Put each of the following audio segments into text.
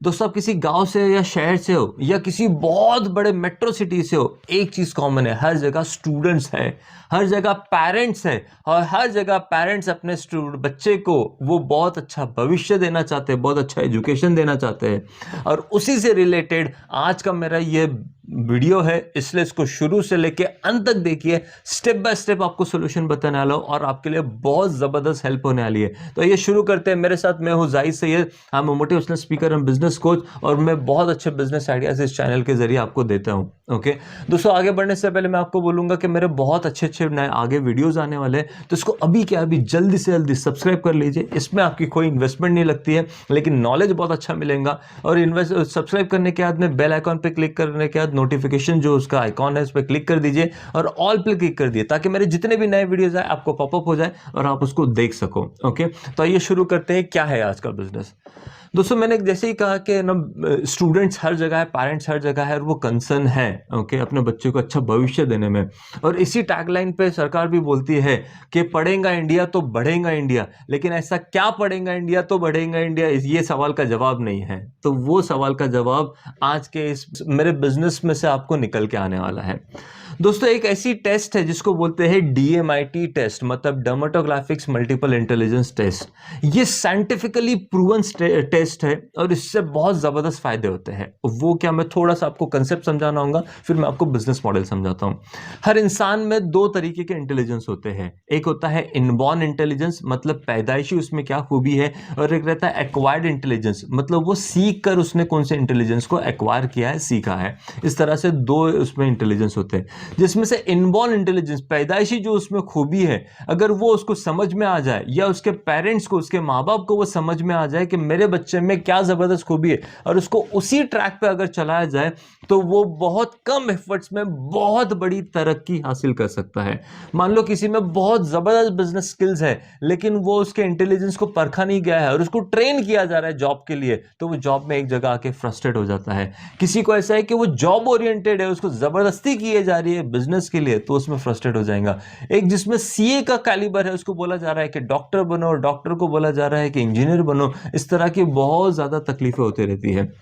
दोस्तों आप किसी गांव से या शहर से हो या किसी बहुत बड़े मेट्रो सिटी से हो, एक चीज कॉमन है, हर जगह स्टूडेंट्स है, हर जगह पेरेंट्स है और हर जगह पेरेंट्स अपने बच्चे को वो बहुत अच्छा भविष्य देना चाहते हैं, बहुत अच्छा एजुकेशन देना चाहते हैं। और उसी से रिलेटेड आज का मेरा ये वीडियो है, इसलिए इसको शुरू से लेके अंत तक देखिए। स्टेप बाय स्टेप आपको सोल्यूशन बताने वाला हूं और आपके लिए बहुत जबरदस्त हेल्प होने वाली है। तो ये शुरू करते हैं। मेरे साथ मैं हूं Zahid Syed, I am motivational speaker and business coach और मैं बहुत अच्छे बिजनेस आइडियाज इस चैनल के जरिए आपको देता हूं। ओके दोस्तों, आगे बढ़ने से पहले मैं आपको बोलूंगा कि मेरे बहुत अच्छे नए आगे वीडियोस आने वाले हैं, तो इसको अभी क्या अभी जल्दी से जल्दी सब्सक्राइब कर लीजिए। इसमें आपकी कोई इन्वेस्टमेंट नहीं लगती है, लेकिन नॉलेज बहुत अच्छा मिलेगा। और सब्सक्राइब करने के बाद में बेल आइकॉन पे क्लिक करने के बाद नोटिफिकेशन जो उसका आइकॉन है उस पर क्लिक कर दीजिए और ऑल पे क्लिक कर दिए, ताकि मेरे जितने भी नए वीडियोस आए आपको पॉपअप हो जाए और आप उसको देख सको। ओके, तो आइए शुरू करते हैं। क्या है आज का बिजनेस? दोस्तों मैंने जैसे ही कहा कि ना, स्टूडेंट्स हर जगह है, पेरेंट्स हर जगह है और वो कंसर्न है ओके अपने बच्चे को अच्छा भविष्य देने में। और इसी टैगलाइन पे सरकार भी बोलती है कि पढ़ेगा इंडिया तो बढ़ेगा इंडिया। लेकिन ऐसा क्या पढ़ेगा इंडिया तो बढ़ेगा इंडिया, ये सवाल का जवाब नहीं है। तो वो सवाल का जवाब आज के इस मेरे बिजनेस में से आपको निकल के आने वाला है। दोस्तों एक ऐसी टेस्ट है जिसको बोलते हैं DMIT टेस्ट, मतलब डर्मेटोग्राफिक्स मल्टीपल इंटेलिजेंस टेस्ट। ये साइंटिफिकली प्रूवन टेस्ट है और इससे बहुत जबरदस्त फायदे होते हैं। वो क्या, मैं थोड़ा सा आपको कंसेप्ट समझाना होगा, फिर मैं आपको बिजनेस मॉडल समझाता हूं। हर इंसान में दो तरीके के इंटेलिजेंस होते हैं। एक होता है इनबॉर्न इंटेलिजेंस, मतलब पैदाइशी उसमें क्या खूबी है, और एक रहता है एक्वायर्ड इंटेलिजेंस, मतलब वो सीख कर उसने कौन से इंटेलिजेंस को एक्वायर किया है, सीखा है। इस तरह से दो उसमें इंटेलिजेंस होते हैं, जिसमें से इनबॉर्न इंटेलिजेंस पैदाइशी जो उसमें खूबी है, अगर वो उसको समझ में आ जाए या उसके पेरेंट्स को, उसके माँ बाप को वो समझ में आ जाए कि मेरे बच्चे में क्या जबरदस्त खूबी है और उसको उसी ट्रैक पे अगर चलाया जाए, तो वो बहुत कम एफर्ट्स में बहुत बड़ी तरक्की हासिल कर सकता है। मान लो किसी में बहुत जबरदस्त बिजनेस स्किल्स है, लेकिन वो उसके इंटेलिजेंस को परखा नहीं गया है और उसको ट्रेन किया जा रहा है जॉब के लिए, तो वो जॉब में एक जगह आके फ्रस्ट्रेट हो जाता है। किसी को ऐसा है कि वो जॉब ओरिएंटेड है, उसको जबरदस्ती की जा रही है बिजनेस के लिए, तो उसमें फ्रस्ट्रेट हो जाएगा। एक जिसमें CA का कैलिबर है, उसको बोला जा रहा है कि डॉक्टर बनो, और डॉक्टर को बोला जा रहा है कि इंजीनियर बनो। इस तरह की बहुत ज्यादा तकलीफें होती रहती है।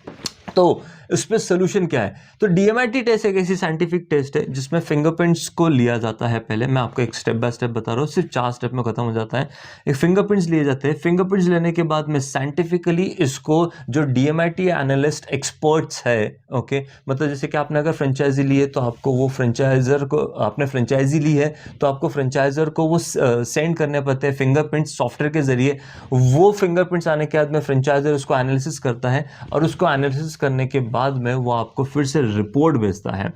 तो इस पे सोल्यूशन क्या है? तो DMIT टेस्ट एक ऐसी साइंटिफिक टेस्ट है जिसमें फिंगरप्रिंट्स को लिया जाता है। पहले मैं आपको एक स्टेप बाय स्टेप बता रहा हूँ, सिर्फ 4 स्टेप में खत्म हो जाता है। एक फिंगरप्रिंट्स लिए जाते हैं। फिंगरप्रिंट्स लेने के बाद में साइंटिफिकली इसको जो DMIT एनालिस्ट एक्सपर्ट्स है, ओके, मतलब जैसे कि आपने अगर फ्रेंचाइजी ली है तो आपको वो फ्रेंचाइजर को, आपने फ्रेंचाइजी ली है तो आपको फ्रेंचाइजर को वो सेंड करने पड़ते हैं फिंगरप्रिंट्स सॉफ्टवेयर के जरिए। वो फिंगरप्रिंट्स आने के बाद में फ्रेंचाइजर उसको एनालिसिस करता है और उसको एनालिसिस करने के बाद में वो आपको फिर से रिपोर्ट भेजता है।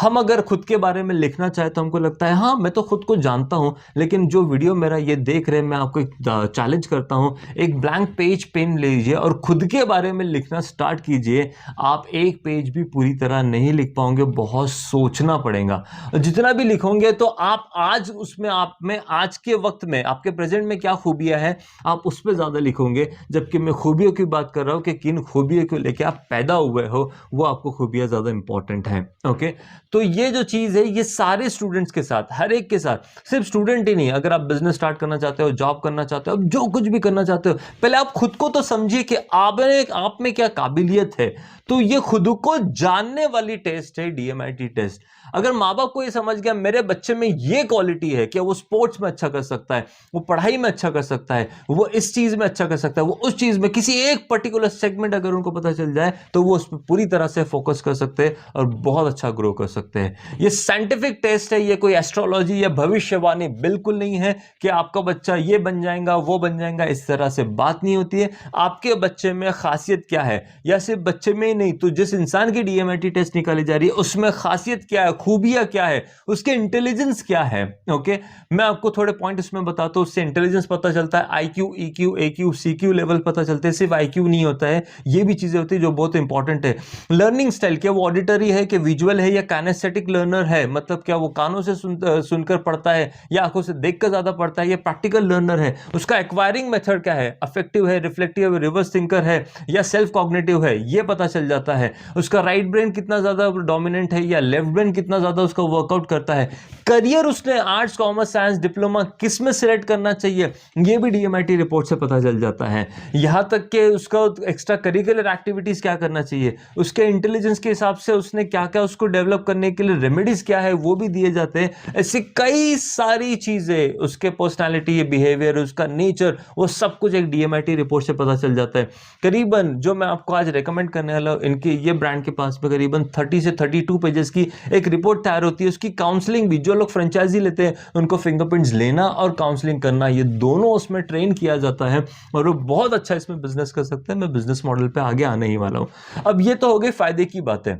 हम अगर खुद के बारे में लिखना चाहे तो हमको लगता है हाँ मैं तो खुद को जानता हूं, लेकिन जो वीडियो मेरा ये देख रहे हैं, मैं आपको एक चैलेंज करता हूं, एक ब्लैंक पेज पेन लीजिए और खुद के बारे में लिखना स्टार्ट कीजिए। आप एक पेज भी पूरी तरह नहीं लिख पाओगे, बहुत सोचना पड़ेगा। जितना भी लिखोगे तो आप आज उसमें, आप में आज के वक्त में आपके प्रेजेंट में क्या खूबियां हैं, आप उस पर ज्यादा लिखोगे। जबकि मैं खूबियों की बात कर रहा हूं कि किन खूबियों को लेकर आप पैदा हुए हो, वो आपको खूबियां ज्यादा इंपॉर्टेंट है। ओके, तो ये जो चीज है ये सारे स्टूडेंट्स के साथ, हर एक के साथ, सिर्फ स्टूडेंट ही नहीं, अगर आप बिजनेस स्टार्ट करना चाहते हो, जॉब करना चाहते हो, जो कुछ भी करना चाहते हो, पहले आप खुद को तो समझिए कि आप में क्या काबिलियत है। तो ये खुद को जानने वाली टेस्ट है DMIT टेस्ट। अगर माँ बाप को ये समझ गया मेरे बच्चे में ये क्वालिटी है कि वो स्पोर्ट्स में अच्छा कर सकता है, वो पढ़ाई में अच्छा कर सकता है, वो इस चीज में अच्छा कर सकता है, वो उस चीज में, किसी एक पर्टिकुलर सेगमेंट अगर उनको पता चल जाए तो वो उस पर पूरी तरह से फोकस कर सकते हैं और बहुत अच्छा ग्रो कर सकते हैं। ये साइंटिफिक टेस्ट है, ये कोई एस्ट्रोलॉजी या भविष्यवाणी बिल्कुल नहीं है कि आपका बच्चा ये बन जाएगा वो बन जाएगा, इस तरह से बात नहीं होती है। आपके बच्चे में खासियत क्या है, या सिर्फ बच्चे में ही नहीं, तो जिस इंसान की DMIT टेस्ट निकाली जा रही है उसमें खासियत क्या है, खूबियां क्या है, उसके इंटेलिजेंस क्या है। ओके, मैं आपको थोड़े पॉइंट इसमें बताता हूं। उससे इंटेलिजेंस पता चलता है, IQ, EQ, AQ, CQ level पता चलते हैं। सिर्फ IQ नहीं होता है, ये भी चीजें होती है जो बहुत इंपॉर्टेंट है। लर्निंग स्टाइल, क्या वो ऑडिटरी है कि विजुअल है या काइनेस्थेटिक लर्नर है, मतलब क्या वो कानों से सुनकर पढ़ता है या आंखों से देखकर ज्यादा पढ़ता है, या प्रैक्टिकल लर्नर है। उसका एक्वायरिंग मेथड क्या है, अफेक्टिव है, रिफ्लेक्टिव है, रिवर्स थिंकर है या सेल्फ कॉग्निटिव है, ये पता चल जाता है। उसका राइट ब्रेन कितना ज्यादा डोमिनेंट है या लेफ्ट ब्रेन कितना ज्यादा उसका वर्कआउट करता है। करियर उसने आर्ट्स, कॉमर्स, साइंस, डिप्लोमा किस में सिलेक्ट करना चाहिए, ये भी डीएमआईटी रिपोर्ट से पता चल जाता है। यहां तक कि उसका एक्स्ट्रा करिकुलर एक्टिविटीज क्या करना चाहिए, उसके इंटेलिजेंस के हिसाब से उसने क्या क्या उसको डेवलप करने के लिए रेमेडीज क्या है वो भी दिए जाते हैं। ऐसी कई सारी चीजें, उसके पर्सनालिटी, बिहेवियर, उसका नेचर, वो सब कुछ एक डीएमआईटी रिपोर्ट से पता चल जाता है। करीबन जो मैं आपको आज रेकमेंड करने वाला हूं, इनके ये ब्रांड के पास में करीबन 30 से 32 पेजेस की एक रिपोर्ट तैयार होती है। उसकी काउंसलिंग भी, जो लोग फ्रेंचाइजी लेते हैं उनको फिंगरप्रिंट्स लेना और काउंसलिंग करना, ये दोनों उसमें ट्रेन किया जाता है और वो बहुत अच्छा इसमें बिजनेस कर सकते हैं। मैं बिजनेस मॉडल पे आगे आने ही वाला हूं। अब ये तो हो गई फायदे की बातें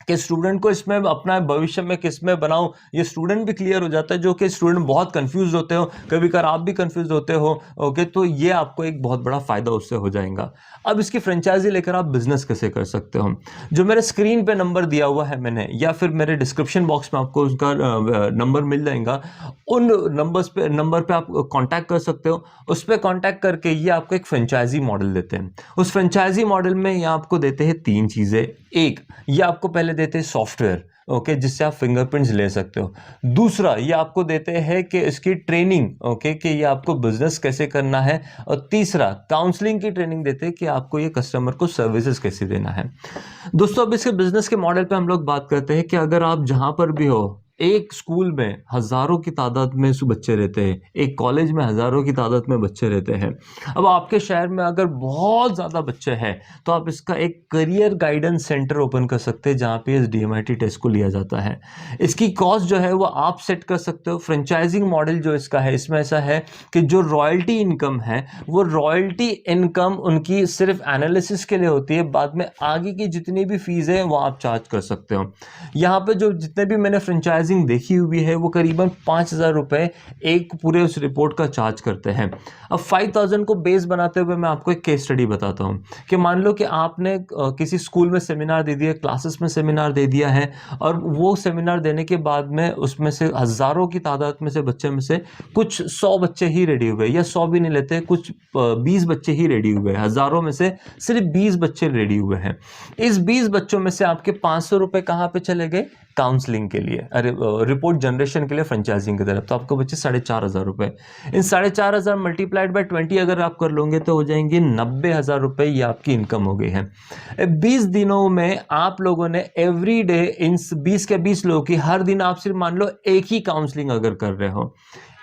कि स्टूडेंट को इसमें अपना भविष्य में किस में बनाऊं, ये स्टूडेंट भी क्लियर हो जाता है, जो कि स्टूडेंट बहुत कंफ्यूज होते हो, कभी कभार आप भी कंफ्यूज होते हो। ओके, तो ये आपको एक बहुत बड़ा फायदा उससे हो जाएगा। अब इसकी फ्रेंचाइजी लेकर आप बिजनेस कैसे कर सकते हो, जो मेरे स्क्रीन पे नंबर दिया हुआ है मैंने, या फिर मेरे डिस्क्रिप्शन बॉक्स में आपको उसका नंबर मिल जाएगा, उन नंबर पे आप कांटेक्ट कर सकते हो। उस पर कांटेक्ट करके ये आपको एक फ्रेंचाइजी मॉडल देते हैं। उस फ्रेंचाइजी मॉडल में ये आपको देते हैं 3 चीजें। एक, ये आपको पहले देते हैं सॉफ्टवेयर, ओके, जिससे आप फिंगरप्रिंट्स ले सकते हो। दूसरा, ये आपको देते हैं कि इसकी ट्रेनिंग, ओके, कि ये आपको बिजनेस कैसे करना है। और तीसरा, काउंसलिंग की ट्रेनिंग देते हैं कि आपको ये कस्टमर को सर्विसेज कैसे देना है। दोस्तों, अब इसके बिजनेस के मॉडल पे हम लोग बात करते हैं कि अगर आप जहां पर भी हो, एक स्कूल में हजारों की तादाद में बच्चे रहते हैं, एक कॉलेज में हजारों की तादाद में बच्चे रहते हैं। अब आपके शहर में अगर बहुत ज़्यादा बच्चे हैं तो आप इसका एक करियर गाइडेंस सेंटर ओपन कर सकते हैं, जहाँ पे इस डीएमआईटी टेस्ट को लिया जाता है। इसकी कॉस्ट जो है वो आप सेट कर सकते हो। फ्रेंचाइजिंग मॉडल जो इसका है, इसमें ऐसा है कि जो रॉयल्टी इनकम है, वो रॉयल्टी इनकम उनकी सिर्फ एनालिसिस के लिए होती है, बाद में आगे की जितनी भी फीस है वो आप चार्ज कर सकते हो। यहाँ पे जो जितने भी मैंने फ्रेंचाइजिंग देखी हुई है वो करीबन 5,000 रुपए एक पूरे उस रिपोर्ट का चार्ज करते हैं। अब 5,000 को बेस बनाते हुए मैं आपको एक केस स्टडी बताता हूँ कि मान लो कि आपने किसी स्कूल में सेमिनार दे दिया, क्लासेस में सेमिनार दे दिया है, और वो सेमिनार देने के बाद में उसमें से हजारों की तादाद में से बच्चे में से कुछ 100 बच्चे ही रेडी हुए, या 100 भी नहीं लेते, कुछ 20 बच्चे ही रेडी हुए, हजारों में से सिर्फ 20 बच्चे रेडी हुए हैं। इस 20 बच्चों में से आपके 500 रुपए कहाँ पे चले गए, काउंसलिंग के लिए, अरे रिपोर्ट जनरेशन के लिए फ्रेंचाइजिंग की तरफ, तो आपको बचे 4,500 रुपए। इन 4,500 मल्टीप्लाइड बाय 20 अगर आप कर लोगे तो हो जाएंगे 90,000 रुपए, ये आपकी इनकम हो गई है। 20 दिनों में आप लोगों ने एवरी डे इन 20 के 20 लोगों की हर दिन आप सिर्फ मान लो एक ही काउंसलिंग अगर कर रहे हो,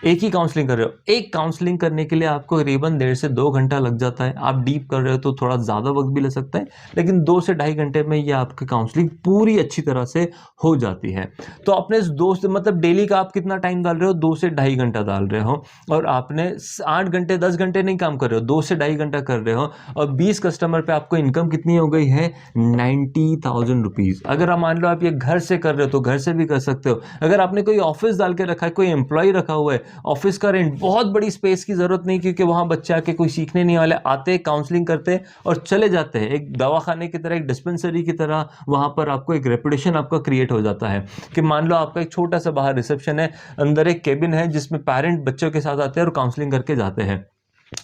एक ही काउंसलिंग कर रहे हो, एक काउंसलिंग करने के लिए आपको करीबन 1.5 से 2 घंटा लग जाता है। आप डीप कर रहे हो तो थोड़ा ज़्यादा वक्त भी लग सकता है, लेकिन 2 से 2.5 घंटे में ये आपकी काउंसलिंग पूरी अच्छी तरह से हो जाती है। तो आपने इस 2 से मतलब डेली का आप कितना टाइम डाल रहे हो, 2 से 2.5 घंटा डाल रहे हो, और आपने 8 घंटे 10 घंटे नहीं काम कर रहे हो, 2 से 2.5 घंटा कर रहे हो, और 20 कस्टमर पे आपको इनकम कितनी हो गई है, 90,000 रुपीज़। अगर आप मान लो आप ये घर से कर रहे हो तो घर से भी कर सकते हो। अगर आपने कोई ऑफिस डाल के रखा है, कोई एम्प्लॉय रखा हुआ है, ऑफिस का रेंट, बहुत बड़ी स्पेस की जरूरत नहीं, क्योंकि वहां बच्चे आके कोई सीखने नहीं वाले, आते काउंसलिंग करते और चले जाते हैं। एक दवाखाने की तरह, एक डिस्पेंसरी की तरह वहां पर आपको एक रेपुटेशन आपका क्रिएट हो जाता है कि मान लो आपका एक छोटा सा बाहर रिसेप्शन है, अंदर एक केबिन है जिसमें पेरेंट बच्चों के साथ आते हैं और काउंसलिंग करके जाते हैं।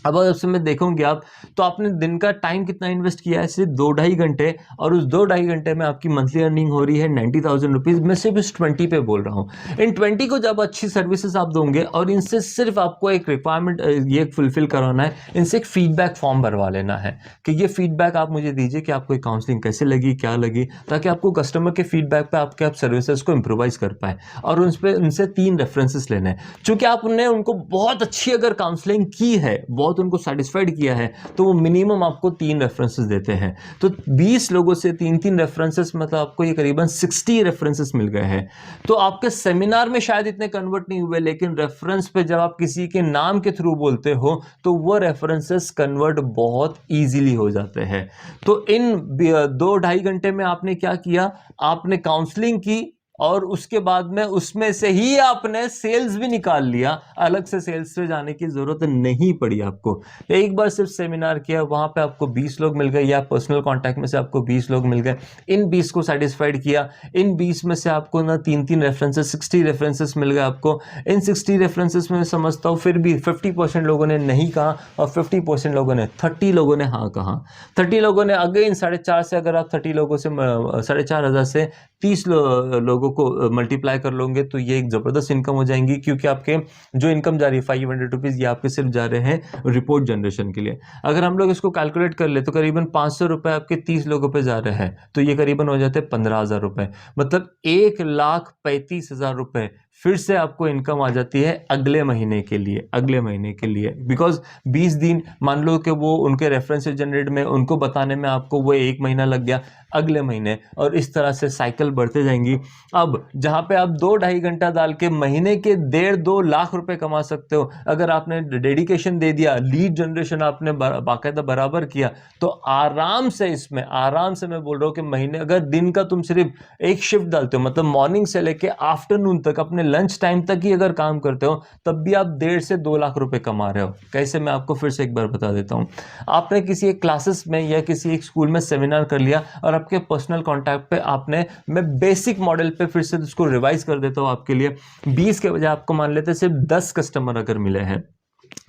अब अगर उसमें देखोगे आप तो आपने दिन का टाइम कितना इन्वेस्ट किया है, सिर्फ 2-2.5 घंटे, और उस 2-2.5 घंटे में आपकी मंथली अर्निंग हो रही है 90,000 रुपीज़। मैं सिर्फ इस 20 पे बोल रहा हूँ। इन 20 को जब अच्छी सर्विसेज आप दोगे और इनसे सिर्फ आपको एक रिक्वायरमेंट ये फुलफिल करवाना है, इनसे एक फीडबैक फॉर्म भरवा लेना है कि ये फीडबैक आप मुझे दीजिए कि आपको काउंसलिंग कैसे लगी, क्या लगी, ताकि आपको कस्टमर के फीडबैक पर आपके आप सर्विसेज को इम्प्रोवाइज कर पाए। और उनसे 3 रेफरेंसेस लेने हैं। चूंकि आपने उनको बहुत अच्छी अगर काउंसलिंग की है, बहुत उनको सेटिस्फाइड किया है, तो वो मिनिमम आपको 3 रेफरेंसेस देते हैं। तो 20 लोगों से 3-3 रेफरेंसेस, मतलब आपको ये करीबन 60 रेफरेंसेस मिल गए हैं। तो आपके सेमिनार में शायद इतने कन्वर्ट नहीं हुए, लेकिन रेफरेंस पे जब आप किसी के नाम के थ्रू बोलते हो तो वो रेफरेंसेस कन्वर्ट बहुत इजीली हो जाते हैं। तो इन 2-2.5 घंटे में आपने क्या किया, आपने काउंसलिंग की, और उसके बाद में उसमें से ही आपने सेल्स भी निकाल लिया, अलग से सेल्स पे जाने की जरूरत नहीं पड़ी आपको। एक बार सिर्फ सेमिनार किया, वहां पे आपको 20 लोग मिल गए, या पर्सनल कांटेक्ट में से आपको 20 लोग मिल गए, इन 20 को सेटिस्फाइड किया, इन 20 में से आपको ना 3-3 रेफरेंसेस 60 रेफरेंसेस मिल गए आपको। इन 60 रेफरेंसेस में समझता हूँ फिर भी 50% लोगों ने नहीं कहा और 50% लोगों ने 30 लोगों ने हाँ कहा। 30 लोगों ने अगेन 4.5 से, अगर आप 30 लोगों से 4,500 से 30 लोगों को मल्टीप्लाई कर लोगे तो ये एक जबरदस्त इनकम हो जाएंगी, क्योंकि आपके जो इनकम जा रही है 500 रुपीज, ये आपके सिर्फ जा रहे हैं रिपोर्ट जनरेशन के लिए। अगर हम लोग इसको कैलकुलेट कर ले तो करीबन 500 रुपए आपके 30 लोगों पे जा रहे हैं, तो ये करीबन हो जाते हैं 15,000 रुपए, मतलब 1,35,000 रुपए फिर से आपको इनकम आ जाती है अगले महीने के लिए, अगले महीने के लिए। बिकॉज 20 दिन मान लो कि वो उनके रेफरेंसेस जनरेट में, उनको बताने में आपको वो 1 महीना लग गया, अगले महीने, और इस तरह से साइकिल बढ़ते जाएंगी। अब जहां पे आप 2-2.5 घंटा डाल के महीने के 1.5-2 लाख रुपए कमा सकते हो, अगर आपने डेडिकेशन दे दिया, लीड जनरेशन आपने बाकायदा बराबर किया, तो आराम से, इसमें आराम से मैं बोल रहा हूं कि महीने, अगर दिन का तुम सिर्फ एक शिफ्ट डालते हो, मतलब मॉर्निंग से लेके आफ्टरनून तक, अपने लंच टाइम तक ही अगर काम करते हो, तब भी आप 1.5 से 2 लाख रुपए कमा रहे हो। कैसे, मैं आपको फिर से एक बार बता देता हूं। आपने किसी एक क्लासेस में या किसी एक स्कूल में सेमिनार कर लिया, और आपके पर्सनल कॉन्टैक्ट पे आपने, मैं बेसिक मॉडल पे फिर से उसको रिवाइज कर देता हूं आपके लिए, 20 के बजाय आपको मान लेते सिर्फ 10 कस्टमर अगर मिले हैं,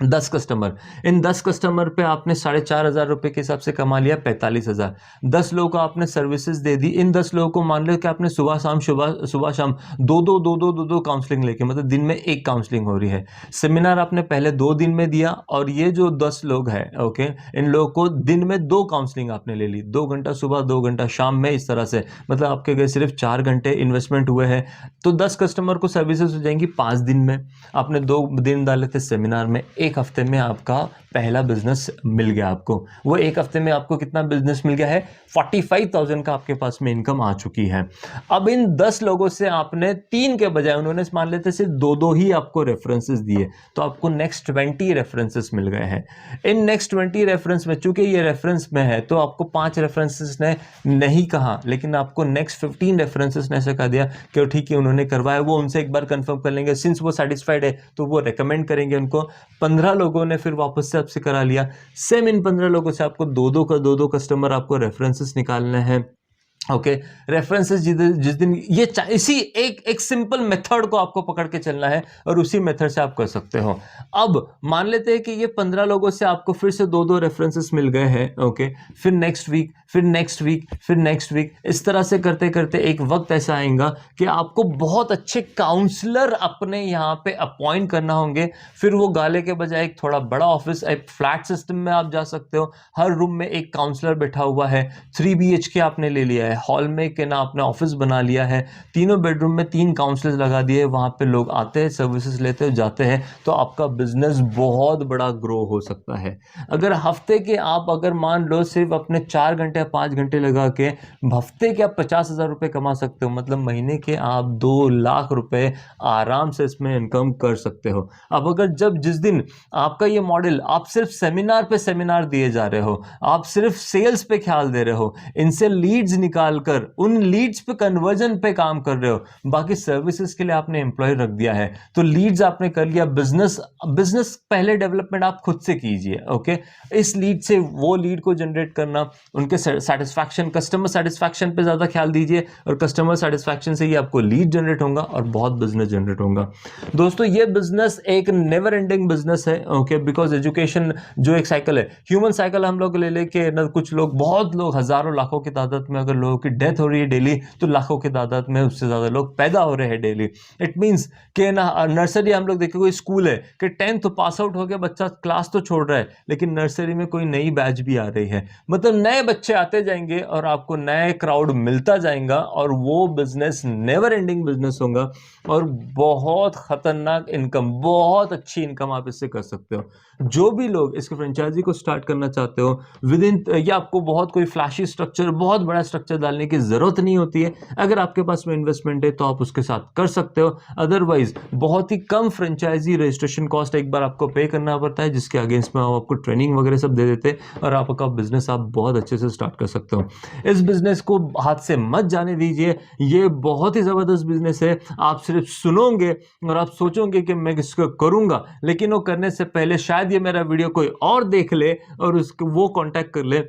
10 कस्टमर, इन 10 कस्टमर पे आपने 4,500 रुपए के हिसाब से कमा लिया 45,000। 10 लोगों को आपने सर्विसेज दे दी, इन 10 लोगों को मान लो कि आपने सुबह शाम दो काउंसलिंग लेके, मतलब दिन में एक काउंसलिंग हो रही है। सेमिनार आपने पहले 2 दिन में दिया, और ये जो 10 लोग हैं, ओके, इन लोगों को दिन में 2 काउंसलिंग आपने ले ली, 2 घंटा सुबह 2 घंटा शाम में, इस तरह से, मतलब आपके गए सिर्फ 4 घंटे इन्वेस्टमेंट हुए हैं। तो 10 कस्टमर को सर्विसेज हो जाएंगी 5 दिन में। आपने 2 दिन डाले थे सेमिनार में, एक हफ्ते में आपका पहला बिजनेस मिल गया आपको। वो एक हफ्ते में आपको कितना बिजनेस मिल गया है, 45,000 का आपके पास में इनकम आ चुकी है। अब इन 10 लोगों से आपने 3 के बजाय, उन्होंने मान लेते सिर्फ 2 ही आपको रेफरेंसेस दिए, तो आपको नेक्स्ट 20 रेफरेंसेस मिल गए हैं। इन नेक्स्ट 20 रेफरेंस में, चूंकि ये रेफरेंस में है, तो आपको 5 रेफरेंसेस ने नहीं कहा, लेकिन आपको नेक्स्ट 15 रेफरेंसेस ने ऐसा कह दिया कि ठीक है, उन्होंने करवाया, वो उनसे एक बार कंफर्म कर लेंगे, सिंस वो सेटिस्फाइड है तो वो रेकमेंड करेंगे उनको। 15 लोगों ने फिर वापस से आपसे करा लिया, सेम इन 15 लोगों से आपको 2-2 कस्टमर आपको रेफरेंसेस निकालने हैं। ओके, रेफरेंसेस जिस दिन ये इसी एक सिंपल मेथड को आपको पकड़ के चलना है, और उसी मेथड से आप कर सकते हो। अब मान लेते हैं कि ये 15 लोगों से आपको फिर से 2-2 रेफरेंसेस मिल गए हैं, ओके, फिर नेक्स्ट वीक, फिर नेक्स्ट वीक, फिर नेक्स्ट वीक, इस तरह से करते करते एक वक्त ऐसा आएगा कि आपको बहुत अच्छे काउंसलर अपने यहाँ पे अपॉइंट करना होंगे। फिर वो गाले के बजाय एक थोड़ा बड़ा ऑफिस, एक फ्लैट सिस्टम में आप जा सकते हो, हर रूम में एक काउंसलर बैठा हुआ है, 3 BHK आपने ले लिया है, हॉल में के ना आपने ऑफिस बना लिया है, तीनों बेडरूम में 3 काउंसलर्स लगा दिए, वहां पे लोग आते हैं, सर्विसेज लेते हैं, जाते हैं, तो आपका बिजनेस बहुत बड़ा ग्रो हो सकता है। अगर हफ्ते के आप, अगर मान लो सिर्फ अपने 4 घंटे या 5 घंटे लगा के हफ्ते के आप 50,000 रुपए कमा सकते हो, मतलब महीने के आप 2 लाख रुपए आराम से इसमें इनकम कर सकते हो। अब अगर जिस दिन आपका ये मॉडल, आप सिर्फ सेमिनार पे सेमिनार दिए जा रहे हो, आप सिर्फ सेल्स पे ख्याल दे रहे हो, इनसे लीड्स निकाल कर उन लीड्स पे कन्वर्जन पे काम कर रहे हो, बाकी सर्विसेज के लिए आपने एम्प्लॉय रख दिया है, तो लीड्स आपने कर लिया, बिजनेस पहले डेवलपमेंट आप खुद से कीजिए, ओके। इस लीड से वो लीड को जनरेट करना, उनके सेटिस्फैक्शन, कस्टमर सेटिस्फैक्शन पे ज्यादा ख्याल दीजिए, और कस्टमर सेटिस्फैक्शन से ही आपको लीड जनरेट होगा और बहुत बिजनेस जनरेट होगा। दोस्तों, ये बिजनेस एक नेवर एंडिंग बिजनेस है, ओके, बिकॉज एजुकेशन जो एक साइकिल है, ह्यूमन साइकिल हम लोग ले लेके ना, कुछ लोग, बहुत लोग, हजारों लाखों की तादाद में अगर लोगों की डेथ हो रही है डेली, तो लाखों की तादाद में उससे ज्यादा लोग पैदा हो रहे हैं डेली। इट मींस कि ना, नर्सरी हम लोग देखें, कोई स्कूल है कि 10th पास आउट हो गया बच्चा, क्लास तो छोड़ रहा है, लेकिन नर्सरी में कोई नई बैच भी आ रही है, मतलब नए बच्चे आते जाएंगे और आपको नए क्राउड मिलता जाएगा, और वो बिजनेस नेवर एंडिंग बिजनेस होगा, और बहुत खतरनाक इनकम, बहुत अच्छी इनकम आप इससे कर सकते हो। जो भी लोग इसके फ्रेंचाइजी को स्टार्ट करना चाहते हो, विद इन, या आपको बहुत कोई फ्लैशी स्ट्रक्चर, बहुत बड़ा स्ट्रक्चर डालने की ज़रूरत नहीं होती है। अगर आपके पास में इन्वेस्टमेंट है तो आप उसके साथ कर सकते हो, अदरवाइज बहुत ही कम फ्रेंचाइजी रजिस्ट्रेशन कॉस्ट एक बार आपको पे करना पड़ता है, जिसके अगेंस्ट में हम आपको ट्रेनिंग वगैरह सब दे देते हैं और आपका बिजनेस आप बहुत अच्छे से स्टार्ट कर सकते हो। इस बिजनेस को हाथ से मत जाने दीजिए, ये बहुत ही ज़बरदस्त बिजनेस है। आप सिर्फ सुनोगे और आप सोचोगे कि मैं इसको करूंगा, लेकिन वो करने से पहले शायद ये मेरा वीडियो कोई और देख ले और उसको वो कांटेक्ट कर ले,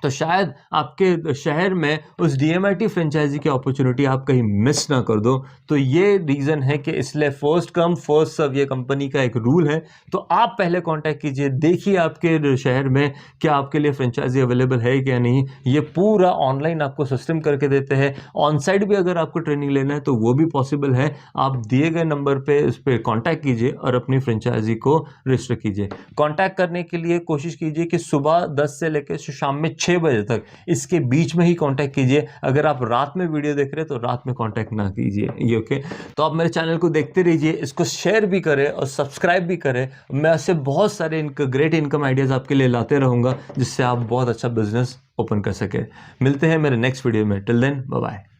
तो शायद आपके शहर में उस डीएमआईटी फ्रेंचाइजी की अपॉर्चुनिटी आप कहीं मिस ना कर दो। तो ये रीज़न है कि इसलिए फर्स्ट कम फर्स्ट सर्व ये कंपनी का एक रूल है। तो आप पहले कांटेक्ट कीजिए, देखिए आपके शहर में क्या आपके लिए फ्रेंचाइजी अवेलेबल है क्या नहीं। ये पूरा ऑनलाइन आपको सिस्टम करके देते हैं। ऑन साइट भी अगर आपको ट्रेनिंग लेना है तो वो भी पॉसिबल है। आप दिए गए नंबर पे इस पर कॉन्टैक्ट कीजिए और अपनी फ्रेंचाइजी को रजिस्टर कीजिए। कॉन्टैक्ट करने के लिए कोशिश कीजिए कि सुबह 10 से लेकर शाम में 6 बजे तक इसके बीच में ही कांटेक्ट कीजिए। अगर आप रात में वीडियो देख रहे हैं तो रात में कांटेक्ट ना कीजिए, ये ओके। तो आप मेरे चैनल को देखते रहिए, इसको शेयर भी करें और सब्सक्राइब भी करें। मैं ऐसे बहुत सारे ग्रेट इनकम आइडियाज आपके लिए लाते रहूंगा जिससे आप बहुत अच्छा बिजनेस ओपन कर सके। मिलते हैं मेरे नेक्स्ट वीडियो में। Till then bye bye.